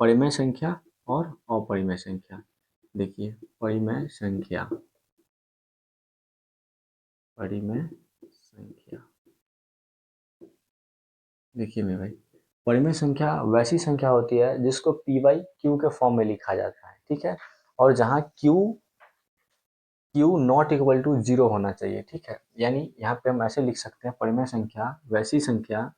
परिमेय संख्या और अपरिमेय संख्या। देखिए परिमेय संख्या, परिमेय संख्या, देखिए मेरे भाई, परिमेय संख्या वैसी संख्या होती है जिसको पी बाई क्यू के फॉर्म में लिखा जाता है, ठीक है, और जहाँ क्यू नॉट इक्वल टू 0 होना चाहिए, ठीक है। यानी यहाँ पे हम ऐसे लिख सकते हैं, परिमेय संख्या वैसी संख्या,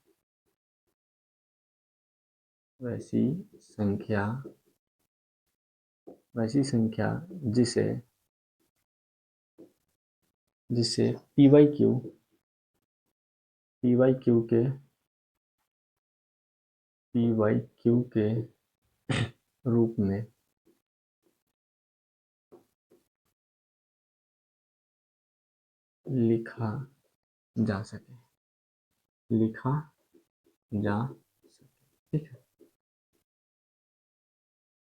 वैसी संख्या, वैसी संख्या जिसे जिसे P by Q, P by Q के, पी बाई क्यू के रूप में लिखा जा सके, लिखा जा सके, ठीक है,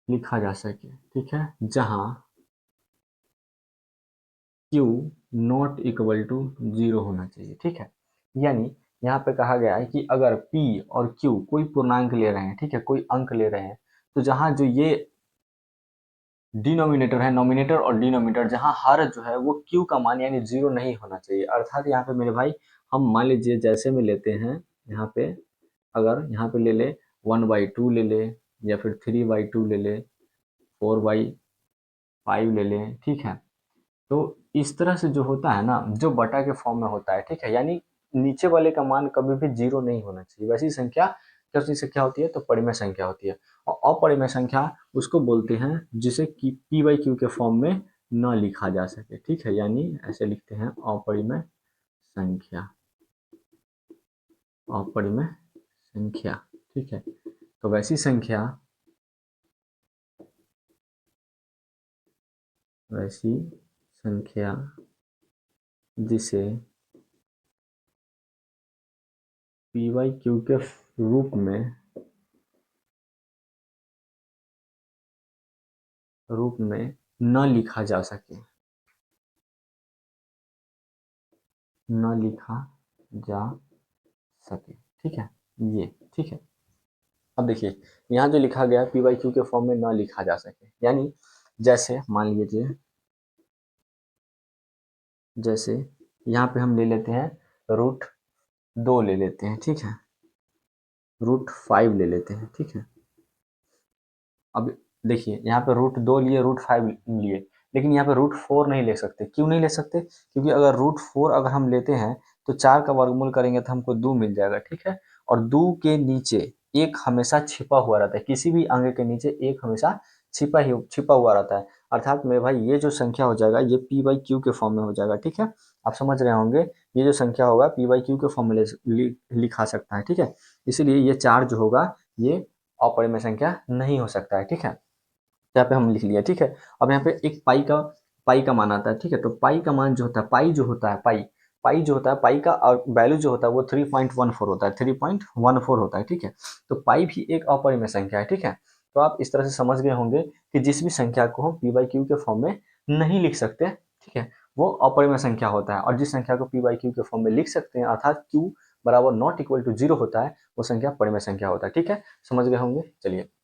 लिखा जा सके, ठीक है, जहां Q नॉट इक्वल टू 0 होना चाहिए, ठीक है। यानी यहाँ पे कहा गया है कि अगर P और Q कोई पूर्णांक ले रहे हैं, ठीक है, कोई अंक ले रहे हैं, तो जहां जो ये डिनोमिनेटर है, नोमिनेटर और डिनोमिनेटर, जहां हर जो है वो Q का मान यानी 0 नहीं होना चाहिए। अर्थात यहाँ पे मेरे भाई हम मान लीजिए जैसे में लेते हैं, यहाँ पे अगर यहाँ पे ले ले 1/2 ले ले, या फिर 3/2 ले ले, 4/5 ले ले, ठीक है। तो इस तरह से जो होता है ना, जो बटा के फॉर्म में होता है, ठीक है, यानी नीचे वाले का मान कभी भी 0 नहीं होना चाहिए। वैसी संख्या कैसी संख्या होती है, तो परिमेय संख्या होती है। और अपरिमेय संख्या उसको बोलते हैं जिसे कि पी बाई क्यू के फॉर्म में न लिखा जा सके, ठीक है, यानी ऐसे लिखते हैं अपरिमेय संख्या, अपरिमेय संख्या, ठीक है। तो वैसी संख्या, वैसी संख्या जिसे पी वाई क्यू के रूप में न लिखा जा सके, न लिखा जा सके, ठीक है, ये ठीक है। अब देखिए यहाँ जो लिखा गया पी वाई क्यू के फॉर्म में न लिखा जा सके, यानी जैसे मान लीजिए, जैसे यहाँ पे हम ले लेते हैं √2 ले लेते हैं, ठीक है, √5 ले लेते हैं, ठीक है। अब देखिए यहाँ पे √2 लिए, √5 लिए, लेकिन यहाँ पे √4 नहीं ले सकते। क्यों नहीं ले सकते? क्योंकि अगर √4 अगर हम लेते हैं तो 4 का वर्गमूल करेंगे तो हमको 2 मिल जाएगा, ठीक है। और 2 के नीचे एक हमेशा छिपा हुआ रहता है, किसी भी अंक के नीचे एक हमेशा छिपा हुआ रहता है। अर्थात मेरे भाई ये जो संख्या हो जाएगा ये पी बाई क्यू के फॉर्म में हो जाएगा, ठीक है। आप समझ रहे होंगे, ये जो संख्या होगा पी बाई क्यू के फॉर्म में लिखा सकता है, ठीक है। इसीलिए ये 4 जो होगा ये अपरिमेय संख्या नहीं हो सकता है, ठीक है। यहाँ पे हम लिख लिया, ठीक है। अब यहाँ पे एक पाई का मान आता है, ठीक है। तो पाई का मान जो होता है, पाई जो होता है, पाई जो होता है, पाई का वैल्यू जो होता है वो 3.14 होता है, 3.14 होता है, ठीक है। तो पाई भी एक अपरिमेय संख्या है, ठीक है। तो आप इस तरह से समझ गए होंगे कि जिस भी संख्या को हम पी बाई क्यू के फॉर्म में नहीं लिख सकते, ठीक है, वो अपरिमेय संख्या होता है। और जिस संख्या को पी बाई क्यू के फॉर्म में लिख सकते हैं, अर्थात क्यू बराबर नॉट इक्वल टू 0 होता है, वो संख्या परिमेय संख्या होता है, ठीक है। समझ गए होंगे, चलिए।